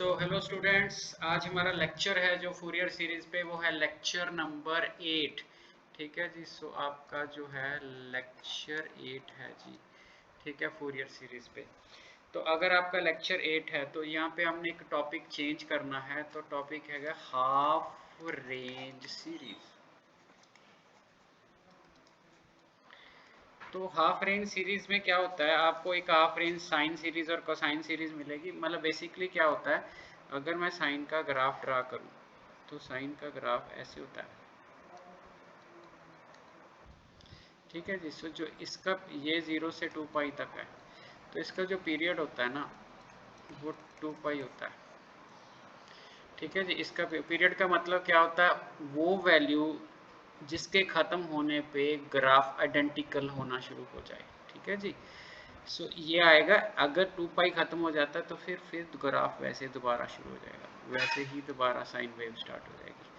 तो hello students, आज हमारा लेक्चर है जो फूरियर सीरीज पे, वो है लेक्चर नंबर 8। ठीक है जी। सो आपका जो है लेक्चर 8 है जी। ठीक है, फूरियर सीरीज पे। तो अगर आपका लेक्चर 8 है तो यहाँ पे हमने एक टॉपिक चेंज करना है। तो टॉपिक है हाफ रेंज सीरीज। तो हाफ रेंज सीरीज में क्या होता है, आपको एक हाफ रेंज साइन सीरीज और कोसाइन सीरीज मिलेगी। मतलब बेसिकली क्या होता है, अगर मैं साइन का ग्राफ ड्रा करूं तो साइन का ग्राफ ऐसे होता है। ठीक है जी। सो जो इसका ये 0 से 2 पाई तक है, तो इसका जो पीरियड होता है ना, वो 2 पाई होता है। ठीक है जी। इसका पीरियड का मतलब क्या होता है, वो वैल्यू जिसके ख़त्म होने पे ग्राफ आइडेंटिकल होना शुरू हो जाए। ठीक है जी। सो ये आएगा, अगर 2 पाई ख़त्म हो जाता है तो फिर ग्राफ वैसे दोबारा शुरू हो जाएगा, वैसे ही दोबारा साइन वेव स्टार्ट हो जाएगी।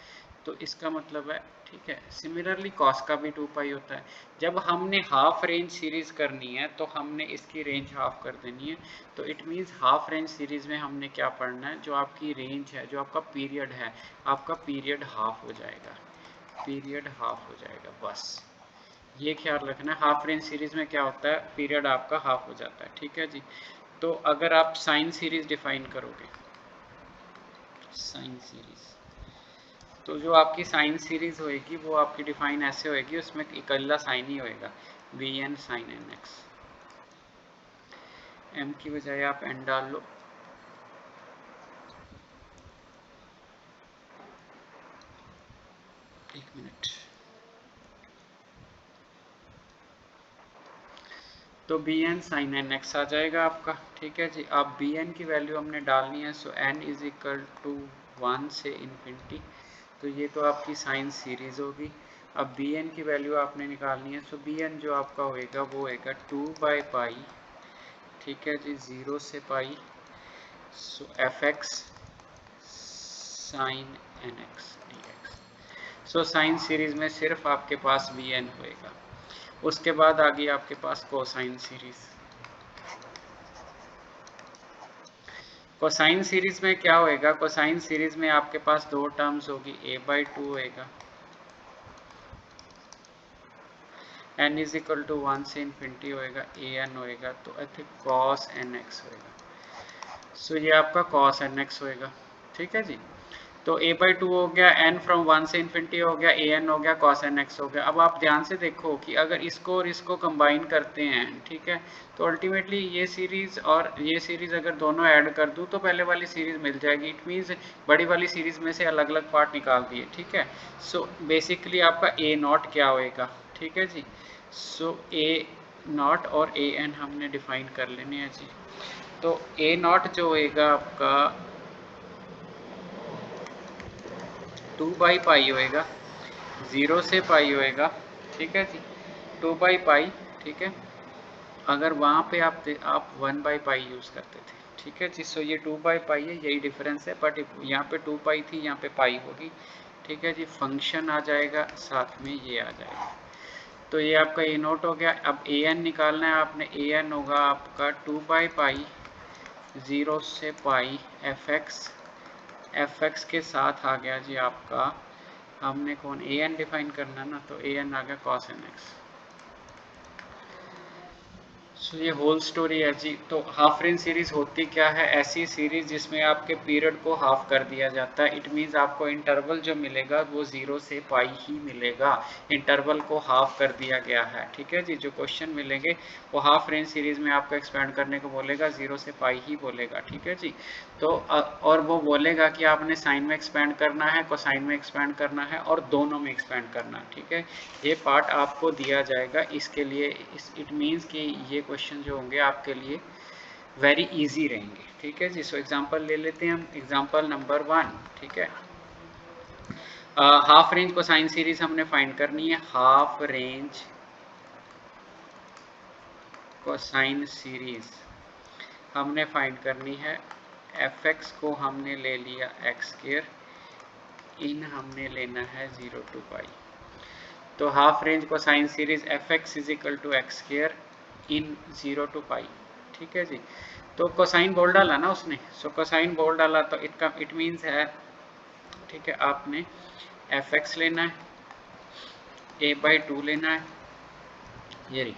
तो इसका मतलब है, ठीक है। सिमिलरली कॉस का भी 2 पाई होता है। जब हमने हाफ रेंज सीरीज करनी है तो हमने इसकी रेंज हाफ कर देनी है। तो it means half range series में हमने क्या पढ़ना है, जो आपकी रेंज है, जो आपका पीरियड है, आपका पीरियड हाफ हो जाएगा। पीरियड हाफ हो जाएगा, बस ये ख्याल रखना है। हाफ रेंज सीरीज में क्या होता है, पीरियड आपका हाफ हो जाता है। ठीक है जी। तो अगर आप साइन सीरीज डिफाइन करोगे, साइन सीरीज, तो जो आपकी साइन सीरीज होएगी वो आपकी डिफाइन ऐसे होएगी, उसमें इकल्ला साइन ही होएगा, B N sine N X. M की बजाय आप एन डाल लो। एक मिनट। तो B N sine N X आ जाएगा आपका। ठीक है जी। अब बी एन की वैल्यू हमने डालनी है। सो एन इज इक्वल टू 1 से इन्फिनिटी। तो ये तो आपकी साइन सीरीज होगी। अब बी एन की वैल्यू आपने निकालनी है। सो बी एन जो आपका होएगा वो होएगा 2/पाई। ठीक है जी, 0 से pi. So F X sine N X D X. So sine series में सिर्फ आपके पास बी एन होएगा। उसके बाद आ गई आपके पास कोसाइन सीरीज। कोसाइन सीरीज में क्या होएगा, कोसाइन सीरीज में आपके पास दो टर्म्स होगी, a/2 होएगा, n इज इक्वल टू 1 से इन्फिनिटी होएगा, a n होएगा, तो ऐसे cos nx होएगा। सो ये आपका cos nx होएगा। ठीक है जी। तो a/2 हो गया, n फ्रॉम 1 से इन्फिनिटी हो गया, a n हो गया, cos nx हो गया। अब आप ध्यान से देखो कि अगर इसको और इसको कंबाइन करते हैं, ठीक है, तो अल्टीमेटली ये सीरीज और ये सीरीज अगर दोनों ऐड कर दूं तो पहले वाली सीरीज मिल जाएगी। इट मीन्स बड़ी वाली सीरीज में से अलग अलग पार्ट निकाल दिए। ठीक है। सो बेसिकली आपका a नॉट क्या होएगा। ठीक है जी। सो a नॉट और a n हमने डिफाइन कर लेने हैं जी। तो a नॉट जो होएगा आपका 2/पाई होएगा, 0 से पाई होएगा। ठीक है जी। 2/पाई। ठीक है। अगर वहाँ पे आप 1/पाई यूज़ करते थे। ठीक है जी। सो ये 2/पाई है, यही डिफरेंस है, बट यहाँ पे 2 पाई थी, यहाँ पे पाई होगी। ठीक है जी। फंक्शन आ जाएगा, साथ में ये आ जाएगा। तो ये आपका ए नोट हो गया। अब ए एन निकालना है आपने। ए एन होगा आपका 2/पाई 0 से पाई एफ एक्स के साथ आ गया जी आपका, हमने कौन ए एन डिफाइन करना ना, तो ए एन आ गया कॉस एन एक्स। सो ये होल स्टोरी है जी। तो हाफ रेंज सीरीज होती क्या है, ऐसी सीरीज जिसमें आपके पीरियड को हाफ कर दिया जाता है। इट मीन्स आपको इंटरवल जो मिलेगा वो 0 से पाई ही मिलेगा, इंटरवल को हाफ कर दिया गया है। ठीक है जी। जो क्वेश्चन मिलेंगे वो हाफ रेंज सीरीज में आपको एक्सपेंड करने को बोलेगा, 0 से पाई ही बोलेगा। ठीक है जी। तो और वो बोलेगा कि आपने साइन में एक्सपेंड करना है, कोसाइन में एक्सपेंड करना है, और दोनों में एक्सपेंड करना है। ठीक है। ये पार्ट आपको दिया जाएगा इसके लिए। इट मीन्स कि ये क्वेश्चन जो होंगे आपके लिए वेरी इजी रहेंगे। ठीक है जी। सो एग्जांपल ले लेते हैं हम। Example number 1। ठीक है। हाफ रेंज कोसाइन सीरीज हमने फाइंड करनी है। हाफ रेंज कोसाइन सीरीज हमने फाइंड करनी है। एफ एक्स को हमने ले लिया एक्स स्क्वायर, इन हमने लेना है 0 to पाई। तो half range cosine series F X is equal to X square in 0 to pi. ठीक है जी। तो कोसाइन बोल डाला ना उसने, सो कोसाइन बोल डाला तो इट मीन्स है, ठीक है, आपने एफ एक्स लेना है, a/2 लेना है, ये रही,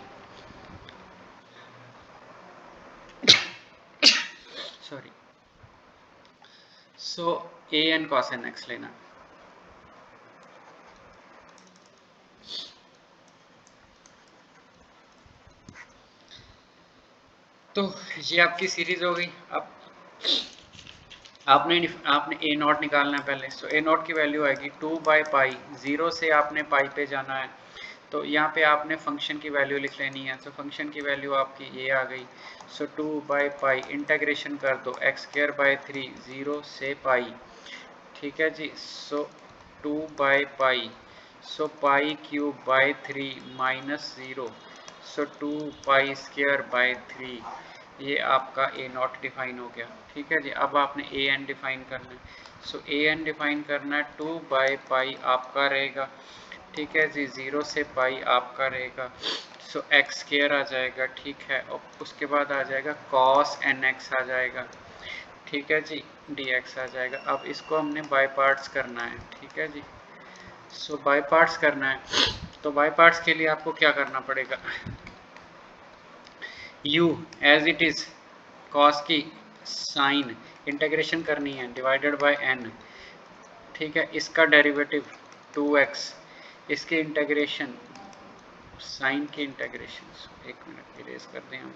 sorry, so an cos nx लेना है। तो ये आपकी सीरीज हो गई। अब आपने ए नॉट निकालना है पहले। सो ए नॉट की वैल्यू आएगी 2/पाई, 0 से आपने पाई पे जाना है, तो यहाँ पे आपने फंक्शन की वैल्यू लिख लेनी है। तो फंक्शन की वैल्यू आपकी ये आ गई। सो 2/पाई इंटीग्रेशन कर दो x²/3 0 से पाई, ठीक है जी। सो 2/पाई, सो π³ 3 - 0, सो 2π²/3, ये आपका ए नॉट डिफाइन हो गया, ठीक है जी। अब आपने ए एन डिफाइन करना है। सो ए एन डिफाइन करना है 2/पाई आपका रहेगा, ठीक है जी, 0 से पाई आपका रहेगा। सो x² आ जाएगा, ठीक है, और उसके बाद आ जाएगा cos nx आ जाएगा, ठीक है जी, dx आ जाएगा। अब इसको हमने बाय पार्ट्स करना है, ठीक है जी। सो बाय पार्ट्स करना है, तो बाय पार्ट्स के लिए आपको क्या करना पड़ेगा, u as it is cos की साइन इंटीग्रेशन करनी है डिवाइडेड बाय n, ठीक है। इसका डेरिवेटिव 2x, इसके इंटीग्रेशन साइन की इंटीग्रेशन, एक मिनट इरेज कर दें हम।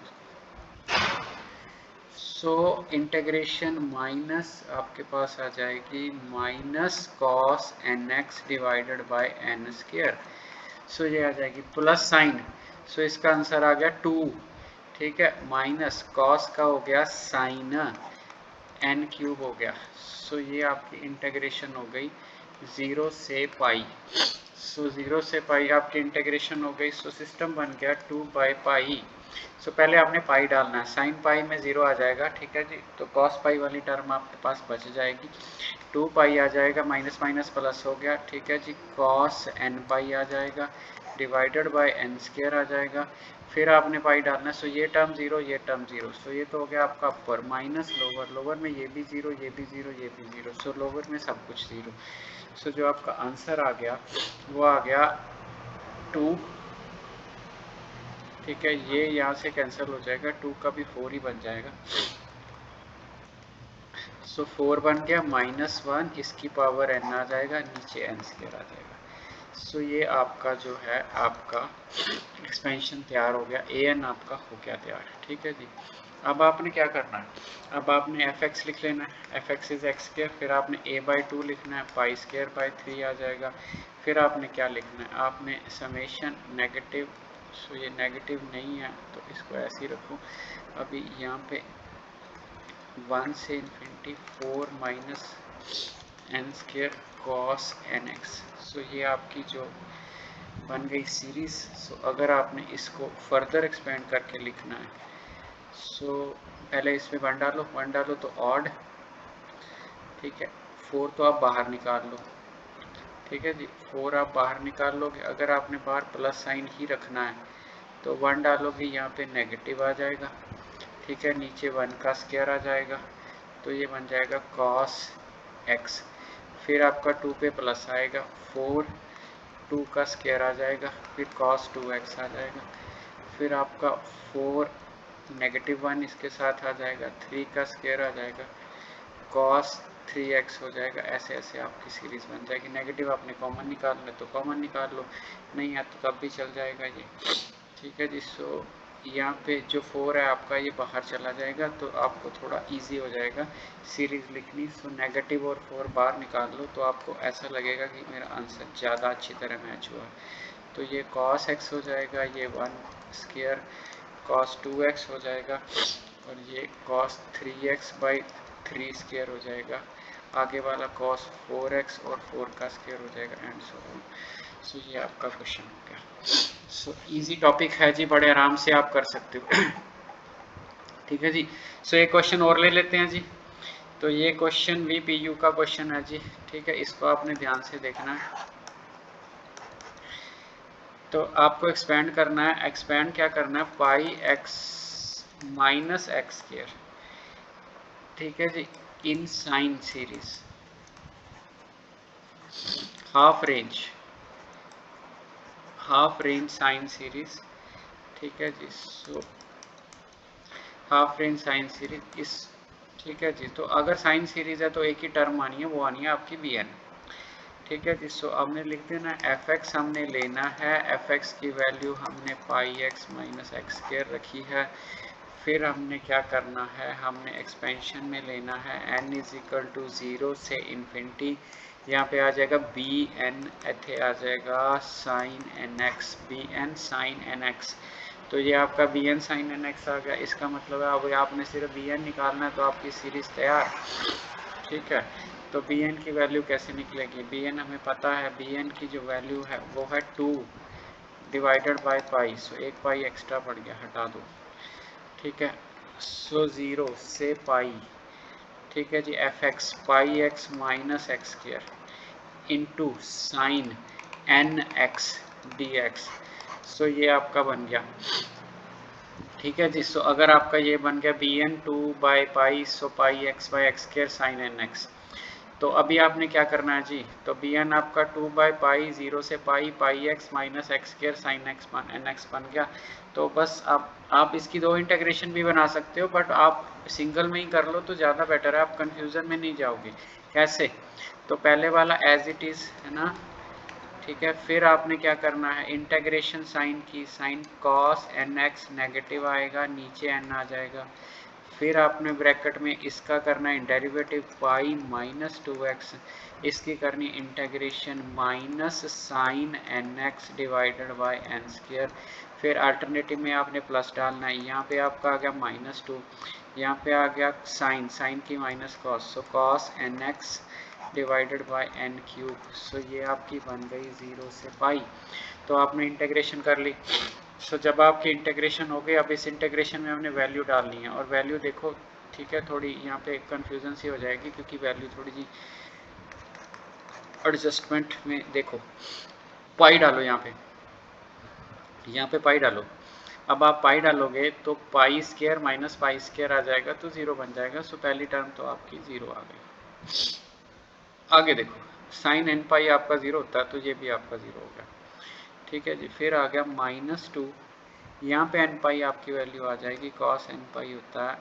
सो इंटीग्रेशन माइनस आपके पास आ जाएगी minus cos nx divided by n²। सो ये आ जाएगी प्लस साइन, सो इसका आंसर आ गया 2, ठीक है, माइनस कॉस का हो गया साइन n³ हो गया। सो ये आपकी इंटीग्रेशन हो गई 0 से पाई। सो 0 से पाई आपकी इंटीग्रेशन हो गई। सो सिस्टम बन गया 2/पाई। सो पहले आपने पाई डालना है, साइन पाई में 0 आ जाएगा, ठीक है जी। तो कॉस पाई वाली टर्म आपके पास बच जाएगी, 2 पाई आ जाएगा, माइनस माइनस प्लस हो गया, ठीक है जी। कॉस n पाई आ जाएगा डिवाइडेड बाय n² आ जाएगा, फिर आपने पाई डालना। सो ये टर्म 0, ये टर्म 0, सो ये तो हो गया आपका अपर, माइनस लोअर, लोअर में ये भी 0, ये भी 0, ये भी 0, सो लोअर में सब कुछ 0। सो जो आपका आंसर आ गया वो आ गया 2, ठीक है। ये यहाँ से कैंसिल हो जाएगा, 2 का भी 4 ही बन जाएगा। सो 4 बन गया, -1, इसकी पावर n आ जाएगा, नीचे n² आ जाएगा। सो ये आपका जो है आपका एक्सपेंशन तैयार हो गया, an आपका हो गया तैयार, ठीक है जी। अब आपने क्या करना है, अब आपने f(x) लिख लेना है, f(x) इज x², फिर आपने a/2 लिखना है, π²/3 आ जाएगा। फिर आपने क्या लिखना है, आपने समेशन नेगेटिव, सो ये नेगेटिव नहीं है तो इसको ऐसे ही रखो। अभी यहाँ पे 1 से infinity 4 minus n² cos nx। सो ये आपकी जो बन गई सीरीज। सो अगर आपने इसको फर्दर एक्सपेंड करके लिखना है, सो पहले इसमें 1 डालो तो ऑड, ठीक है, 4 तो आप बाहर निकाल लो, ठीक है जी, 4 आप बाहर निकाल लोगे। अगर आपने बाहर प्लस साइन ही रखना है तो 1 डालोगे, यहाँ पे नेगेटिव आ जाएगा, ठीक है, नीचे 1 का स्क्वायर आ जाएगा, तो ये बन जाएगा cos x। फिर आपका 2 पे प्लस आएगा, 4, 2 का स्क्वायर आ जाएगा, फिर cos 2x आ जाएगा, फिर आपका 4 -1 इसके साथ आ जाएगा, 3 का स्क्वायर आ जाएगा, cos 3x हो जाएगा। ऐसे ऐसे आपकी सीरीज बन जाएगी। नेगेटिव आपने कॉमन निकालना है तो कॉमन निकाल लो, नहीं है तो तब भी चल जाएगा ये, ठीक है जी। सो यहाँ पे जो 4 है आपका ये बाहर चला जाएगा, तो आपको थोड़ा इजी हो जाएगा सीरीज लिखनी। सो नेगेटिव और 4 बाहर निकाल लो तो आपको ऐसा लगेगा कि मेरा आंसर ज़्यादा अच्छी तरह मैच हुआ है। तो ये cos x हो जाएगा, ये 1² cos 2x हो जाएगा, और ये cos 3x/3² हो जाएगा, आगे वाला cos 4x और 4 का स्क्वायर हो जाएगा, एंड सो ऑन। सो ये आपका क्वेश्चन हो गया। सो इजी टॉपिक है जी, बड़े आराम से आप कर सकते हो। ठीक है जी। सो एक क्वेश्चन और ले लेते हैं जी। तो ये क्वेश्चन VPU का क्वेश्चन है जी, ठीक है, इसको आपने ध्यान से देखना है। तो आपको एक्सपेंड करना है, एक्सपेंड क्या करना है, पाई x - x², ठीक है जी, इन sine series half range sine series, ठीक है जी। So half range sine series इस, ठीक है जी। तो अगर साइन सीरीज है तो एक ही टर्म आनी है, वो आनी है आपकी बी एन, ठीक है जी। सो हमने लिख देना एफ एक्स हमने लेना है, एफ एक्स की वैल्यू हमने पाई एक्स माइनस एक्स स्क्वायर रखी है। फिर हमने क्या करना है, हमने एक्सपेंशन में लेना है n इज इक्वल टू 0 से इन्फिनिटी, यहाँ पे आ जाएगा बी एन, इथे आ जाएगा sine N X, B N sine N X. तो ये आपका B N sine N X आ गया। इसका मतलब है अब आपने सिर्फ बी एन निकालना है तो आपकी सीरीज तैयार, ठीक है। तो बी एन की वैल्यू कैसे निकलेगी, बी एन हमें पता है, बी एन की जो वैल्यू है वो है 2 डिवाइडेड बाई पाई। सो एक पाई एक्स्ट्रा पड़ गया, हटा दो, ठीक है। सो 0 से पाई, ठीक है जी, F X pi X minus X square into sine N X D X. So ये आपका बन गया, ठीक है जी। सो अगर आपका ये बन गया B N 2 by pi, so pi X square sine N X. तो अभी आपने क्या करना है जी, तो बी एन आपका 2 बाई पाई 0 से pi pi X minus X square sine X N X बन गया। तो बस आप इसकी दो इंटीग्रेशन भी बना सकते हो, बट आप सिंगल में ही कर लो तो ज़्यादा बेटर है, आप कंफ्यूजन में नहीं जाओगे। कैसे, तो पहले वाला एज इट इज़ है ना, ठीक है। फिर आपने क्या करना है, इंटीग्रेशन साइन की, sine cos N X negative आएगा, नीचे एन आ जाएगा। फिर आपने ब्रैकेट में इसका करना है डेरिवेटिव पाई माइनस 2x, इसकी करनी integration minus sine N X divided by N square. फिर अल्टरनेटिव में आपने प्लस डालना है, यहाँ पे आपका आ गया -2, यहाँ पे आ गया साइन की minus cos, so cos N X divided by N cube. So ये आपकी बन गई 0 से पाई। तो आपने इंटीग्रेशन कर ली। सो जब आपकी इंटीग्रेशन हो गई, अब इस इंटीग्रेशन में हमने वैल्यू डालनी है, और वैल्यू देखो, ठीक है, थोड़ी यहाँ पे कंफ्यूजन सी हो जाएगी क्योंकि वैल्यू थोड़ी सी एडजस्टमेंट में, देखो पाई डालो यहाँ पे पाई डालो। अब आप पाई डालोगे तो pi square minus pi square आ जाएगा, तो 0 बन जाएगा। सो पहली टर्म तो आपकी 0 आ गई। आगे देखो, साइन एन पाई आपका 0 होता है तो ये भी आपका 0 हो गया, ठीक है जी। फिर आ गया -2, यहाँ पे एन पाई आपकी वैल्यू आ जाएगी, कॉस एन पाई होता है,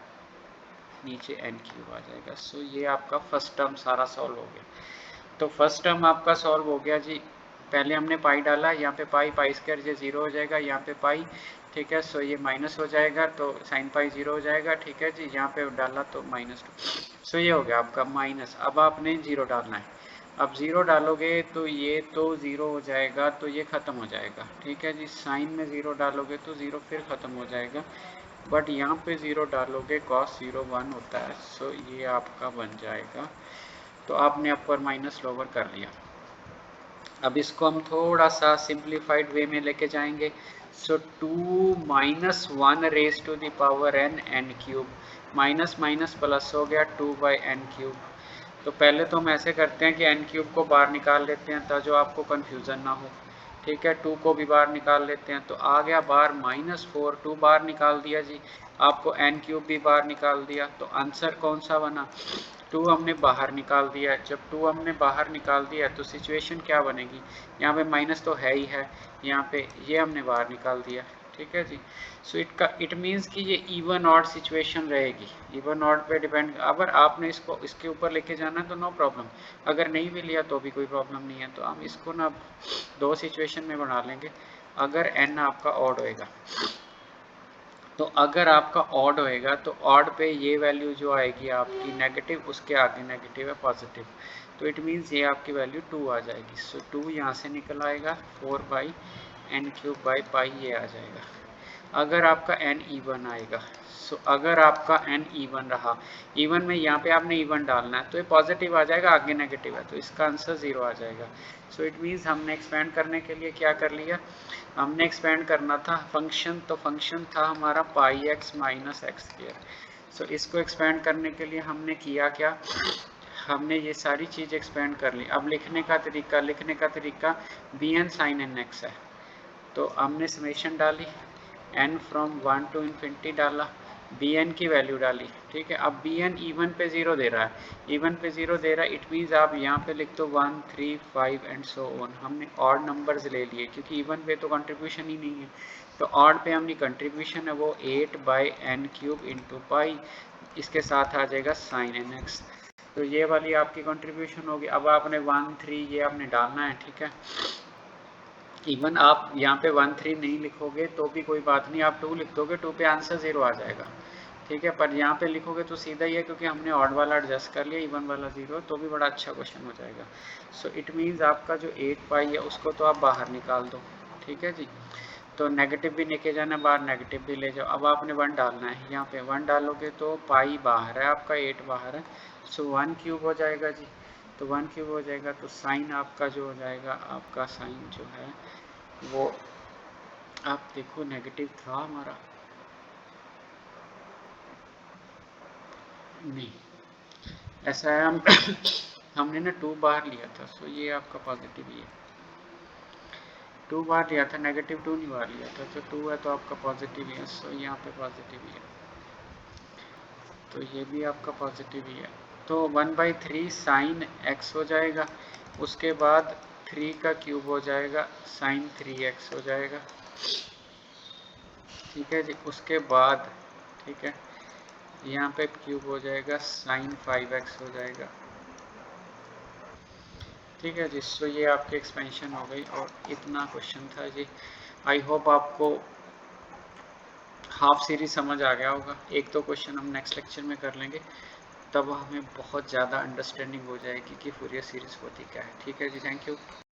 नीचे एन क्यूब आ जाएगा। सो ये आपका फर्स्ट टर्म सारा सॉल्व हो गया। तो फर्स्ट टर्म आपका सॉल्व हो गया जी। पहले हमने पाई डाला, यहाँ पे पाई स्क्वायर ये 0 हो जाएगा, यहाँ पे पाई, ठीक है। सो ये माइनस हो जाएगा तो साइन पाई 0 हो जाएगा, ठीक है जी। यहाँ पे डाला तो -2, सो ये हो गया आपका माइनस। अब आपने 0 डालना है, अब 0 डालोगे तो ये तो 0 हो जाएगा, तो ये ख़त्म हो जाएगा, ठीक है जी। साइन में 0 डालोगे तो 0 फिर ख़त्म हो जाएगा, बट यहाँ पे 0 डालोगे cos 0 1 होता है। सो ये आपका बन जाएगा। तो आपने अपर माइनस लोअर कर लिया। अब इसको हम थोड़ा सा सिंप्लीफाइड वे में लेके जाएंगे। So 2 minus 1 raise to the power n N cube, minus minus plus हो गया 2 बाई एन क्यूब। तो पहले तो हम ऐसे करते हैं कि एन क्यूब को बाहर निकाल लेते हैं ताकि आपको कन्फ्यूज़न ना हो, ठीक है। 2 को भी बाहर निकाल लेते हैं, तो आ गया बाहर -4, 2 बाहर निकाल दिया जी, आपको एन क्यूब भी बाहर निकाल दिया। तो आंसर कौन सा बना, 2 हमने बाहर निकाल दिया। जब 2 हमने बाहर निकाल दिया तो सिचुएशन क्या बनेगी, यहाँ पे माइनस तो है ही है, यहाँ पे ये हमने बाहर निकाल दिया, ठीक है जी। सो इट मीन्स कि ये इवन ऑड सिचुएशन रहेगी, इवन ऑड पे डिपेंड। अगर आपने इसको इसके ऊपर लेके जाना है तो नो प्रॉब्लम, अगर नहीं भी लिया तो भी कोई प्रॉब्लम नहीं है। तो हम इसको ना दो सिचुएशन में बना लेंगे। अगर एन आपका ऑड होएगा, तो अगर आपका ऑड होएगा तो ऑड पे ये वैल्यू जो आएगी आपकी नेगेटिव, उसके आगे नेगेटिव है पॉजिटिव, तो इट मीन्स ये आपकी वैल्यू 2 आ जाएगी। सो 2 यहाँ से निकल आएगा, 4 by N cube by pi ये आ जाएगा। अगर आपका n इवन आएगा, सो अगर आपका n इवन रहा, इवन में यहाँ पे आपने इवन डालना है, तो ये पॉजिटिव आ जाएगा, आगे नेगेटिव है, तो इसका आंसर 0 आ जाएगा। सो इट मीन्स हमने एक्सपेंड करने के लिए क्या कर लिया, हमने एक्सपेंड करना था फंक्शन, तो फंक्शन था हमारा पाई एक्स माइनस एक्स स्क्वायर। सो इसको एक्सपेंड करने के लिए हमने किया क्या, हमने ये सारी चीज़ एक्सपेंड कर ली। अब लिखने का तरीका B N sine N X है, तो हमने समेशन डाली, n फ्रॉम 1 टू इन्फिनिटी डाला, बी एन की वैल्यू डाली, ठीक है। अब बी एन इवन पे 0 दे रहा है, इवन पे 0 दे रहा है, इट मीन्स आप यहाँ पे लिख दो 1 3 5 एंड सो ऑन। हमने ऑड नंबर्स ले लिए क्योंकि इवन पे तो कंट्रीब्यूशन ही नहीं है, तो ऑड पे हमने कंट्रीब्यूशन है वो 8/n³ इंटू पाई, इसके साथ आ जाएगा साइन एन एक्स। तो ये वाली आपकी कंट्रीब्यूशन होगी। अब आपने 1 3 ये आपने डालना है, ठीक है। इवन आप यहाँ पे 1 3 नहीं लिखोगे तो भी कोई बात नहीं, आप 2 लिख दोगे, 2 पे आंसर 0 आ जाएगा, ठीक है। पर यहाँ पे लिखोगे तो सीधा ही है क्योंकि हमने ऑड वाला एडजस्ट कर लिया, इवन वाला 0 तो भी बड़ा अच्छा क्वेश्चन हो जाएगा। सो इट मीन्स आपका जो 8 पाई है उसको तो आप बाहर निकाल दो, ठीक है जी। तो नेगेटिव भी लेके जाना बाहर, नेगेटिव भी ले जाओ। अब आपने 1 डालना है, यहाँ पे 1 डालोगे तो पाई बाहर है आपका, 8 बाहर है, सो 1³ हो जाएगा जी। तो 1³ हो जाएगा तो साइन आपका जो हो जाएगा, आपका साइन जो है वो आप देखो नेगेटिव था हमारा, नहीं ऐसा है, हम हमने ना 2 बार लिया था, सो ये आपका पॉजिटिव ही है। 2 बार लिया था, नेगेटिव 2 नहीं बार लिया था, तो 2 है तो आपका पॉजिटिव ही है, सो यहाँ पे पॉजिटिव ही है, तो ये भी आपका पॉजिटिव ही है। तो 1/3 साइन एक्स हो जाएगा, उसके बाद 3 का क्यूब हो जाएगा, साइन 3x हो जाएगा, ठीक है जी। उसके बाद ठीक है यहाँ पे क्यूब हो जाएगा, साइन 5x हो जाएगा, ठीक है जी। सो ये आपकी एक्सपेंशन हो गई और इतना क्वेश्चन था जी। आई होप आपको हाफ सीरीज समझ आ गया होगा। एक दो क्वेश्चन हम नेक्स्ट लेक्चर में कर लेंगे, तब हमें बहुत ज़्यादा अंडरस्टैंडिंग हो जाएगी कि फूरियर सीरीज़ होती क्या है, ठीक है जी। Thank you.